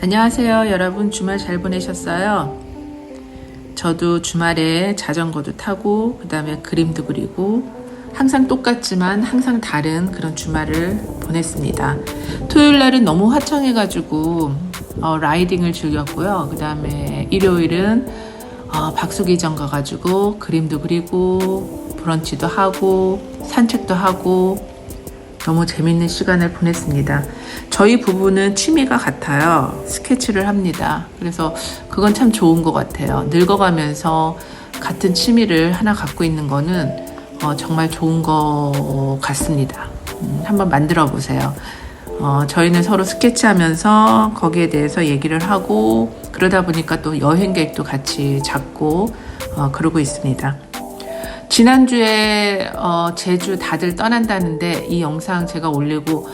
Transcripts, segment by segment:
안녕하세요. 여러분 주말 잘 보내셨어요? 저도 주말에 자전거도 타고 그 다음에 그림도 그리고 항상 똑같지만 항상 다른 그런 주말을 보냈습니다. 토요일 날은 너무 화창해가지고 라이딩을 즐겼고요. 그 다음에 일요일은 박수기장 가가지고 그림도 그리고 브런치도 하고 산책도 하고 너무 재밌는 시간을 보냈습니다. 저희 부부는 취미가 같아요. 스케치를 합니다. 그래서 그건 참 좋은 것 같아요. 늙어가면서 같은 취미를 하나 갖고 있는 거는 정말 좋은 것 같습니다. 한번 만들어 보세요. 저희는 서로 스케치하면서 거기에 대해서 얘기를 하고 그러다 보니까 또 여행 계획도 같이 잡고 그러고 있습니다. 지난주에 제주 다들 떠난다는데 이 영상 제가 올리고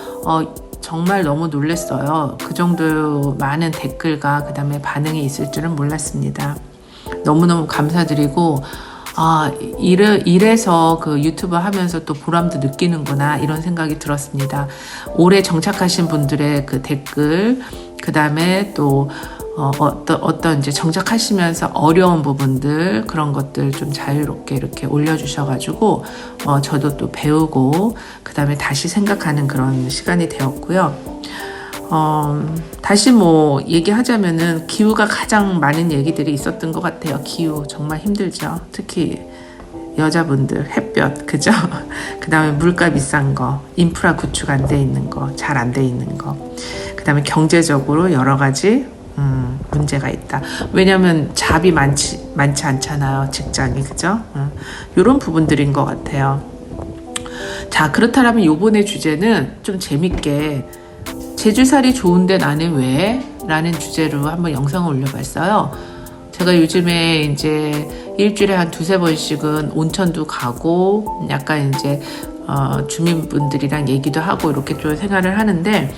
정말 너무 놀랐어요. 그 정도 많은 댓글과 그 다음에 반응이 있을 줄은 몰랐습니다. 너무너무 감사드리고 이래서 그 유튜브 하면서 또 보람도 느끼는구나 이런 생각이 들었습니다. 오래 정착하신 분들의 그 댓글 그 다음에 또 어떤 이제 정착하시면서 어려운 부분들 그런 것들 좀 자유롭게 이렇게 올려주셔가지고 저도 또 배우고 그 다음에 다시 생각하는 그런 시간이 되었고요. 다시 뭐 얘기하자면은 기후가 가장 많은 얘기들이 있었던 것 같아요. 기후 정말 힘들죠. 특히 여자분들 햇볕 그죠? 그 다음에 물가 비싼 거, 인프라 구축 안 돼 있는 거, 잘 안 돼 있는 거, 그 다음에 경제적으로 여러 가지 문제가 있다. 왜냐하면 잡이 많지 않잖아요. 직장이 그죠? 이런 부분들인 것 같아요. 자, 그렇다면 요번에 주제는 좀 재밌게 제주살이 좋은데 나는 왜? 라는 주제로 한번 영상을 올려봤어요. 제가 요즘에 이제 일주일에 한 두세 번씩은 온천도 가고 약간 이제 주민분들이랑 얘기도 하고 이렇게 좀 생활을 하는데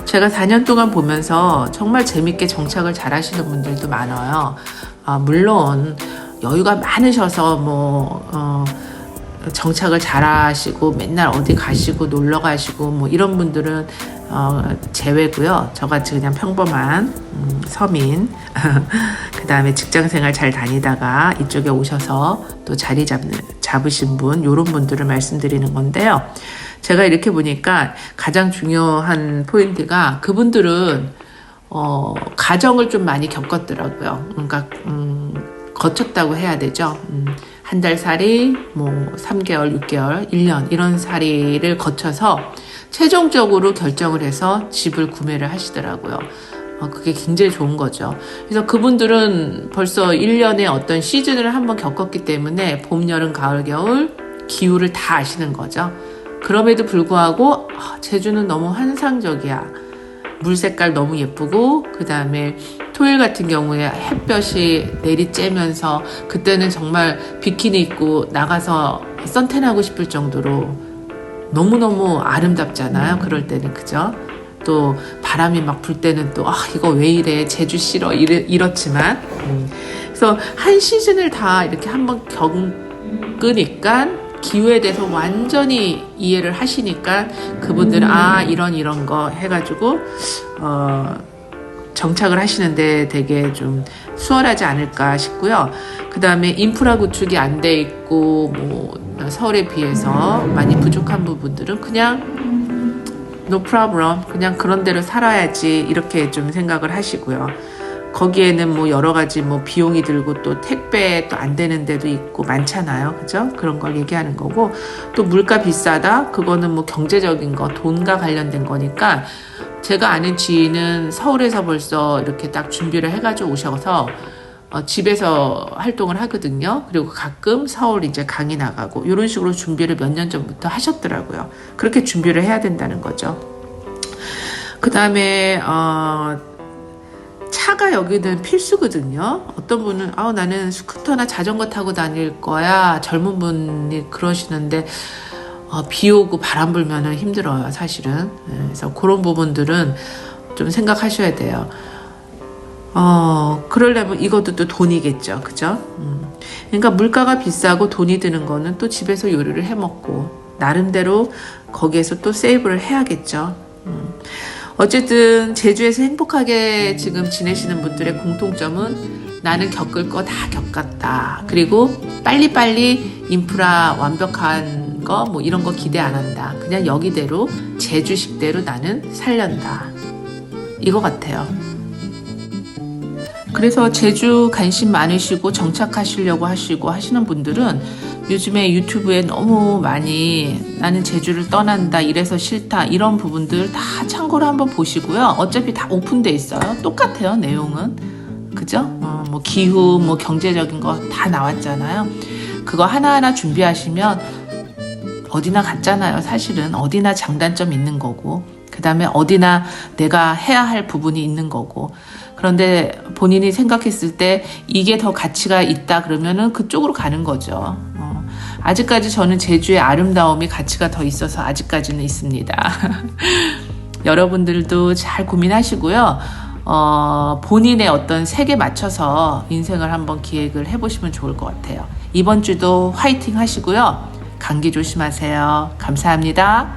제가 4년 동안 보면서 정말 재밌게 정착을 잘 하시는 분들도 많아요. 물론 여유가 많으셔서 정착을 잘 하시고 맨날 어디 가시고 놀러 가시고 뭐 이런 분들은 제외고요. 저같이 그냥 평범한 서민 그 다음에 직장생활 잘 다니다가 이쪽에 오셔서 또 자리 잡으신 분 요런 분들을 말씀드리는 건데요. 제가 이렇게 보니까 가장 중요한 포인트가 그분들은 가정을 좀 많이 겪었더라고요. 그러니까 거쳤다고 해야 되죠. 한 달 살이, 3개월, 6개월, 1년 이런 살이를 거쳐서 최종적으로 결정을 해서 집을 구매를 하시더라고요. 그게 굉장히 좋은 거죠. 그래서 그분들은 벌써 1년의 어떤 시즌을 한번 겪었기 때문에 봄, 여름, 가을, 겨울 기후를 다 아시는 거죠. 그럼에도 불구하고 제주는 너무 환상적이야. 물 색깔 너무 예쁘고 그 다음에 토요일 같은 경우에 햇볕이 내리쬐면서 그때는 정말 비키니 입고 나가서 선탠하고 싶을 정도로 너무너무 아름답잖아요. 그럴 때는 그죠? 또 바람이 막 불 때는 또 이거 왜 이래 제주 싫어 이렇지만 그래서 한 시즌을 다 이렇게 한번 겪으니까 기후에 대해서 완전히 이해를 하시니까 그분들은 이런 거 해가지고 정착을 하시는데 되게 좀 수월하지 않을까 싶고요. 그 다음에 인프라 구축이 안 돼 있고 서울에 비해서 많이 부족한 부분들은 그냥 no problem 그냥 그런 대로 살아야지 이렇게 좀 생각을 하시고요. 거기에는 여러 가지 비용이 들고 또 택배 또 안 되는 데도 있고 많잖아요. 그죠? 그런 걸 얘기하는 거고 또 물가 비싸다? 그거는 경제적인 거, 돈과 관련된 거니까 제가 아는 지인은 서울에서 벌써 이렇게 딱 준비를 해가지고 오셔서 집에서 활동을 하거든요. 그리고 가끔 서울 이제 강의 나가고 이런 식으로 준비를 몇 년 전부터 하셨더라고요. 그렇게 준비를 해야 된다는 거죠. 그 다음에 차가 여기는 필수거든요. 어떤 분은 나는 스쿠터나 자전거 타고 다닐 거야. 젊은 분이 그러시는데 비 오고 바람 불면은 힘들어요, 사실은. 그래서 그런 부분들은 좀 생각하셔야 돼요. 그러려면 이것도 또 돈이겠죠, 그죠? 그러니까 물가가 비싸고 돈이 드는 거는 또 집에서 요리를 해 먹고 나름대로 거기에서 또 세이브를 해야겠죠. 어쨌든 제주에서 행복하게 지금 지내시는 분들의 공통점은 나는 겪을 거 다 겪었다. 그리고 빨리빨리 인프라 완벽한 거 뭐 이런 거 기대 안 한다. 그냥 여기대로 제주식대로 나는 살련다. 이거 같아요. 그래서 제주 관심 많으시고 정착하시려고 하시고 하시는 분들은 요즘에 유튜브에 너무 많이 나는 제주를 떠난다 이래서 싫다 이런 부분들 다 참고로 한번 보시고요. 어차피 다 오픈돼 있어요. 똑같아요, 내용은. 그죠? 뭐 기후, 뭐 경제적인 거 다 나왔잖아요. 그거 하나하나 준비하시면 어디나 같잖아요. 사실은 어디나 장단점 있는 거고 그 다음에 어디나 내가 해야 할 부분이 있는 거고. 그런데 본인이 생각했을 때 이게 더 가치가 있다 그러면은 그쪽으로 가는 거죠. 아직까지 저는 제주의 아름다움이 가치가 더 있어서 아직까지는 있습니다. 여러분들도 잘 고민하시고요. 본인의 어떤 색에 맞춰서 인생을 한번 기획을 해보시면 좋을 것 같아요. 이번 주도 화이팅 하시고요. 감기 조심하세요. 감사합니다.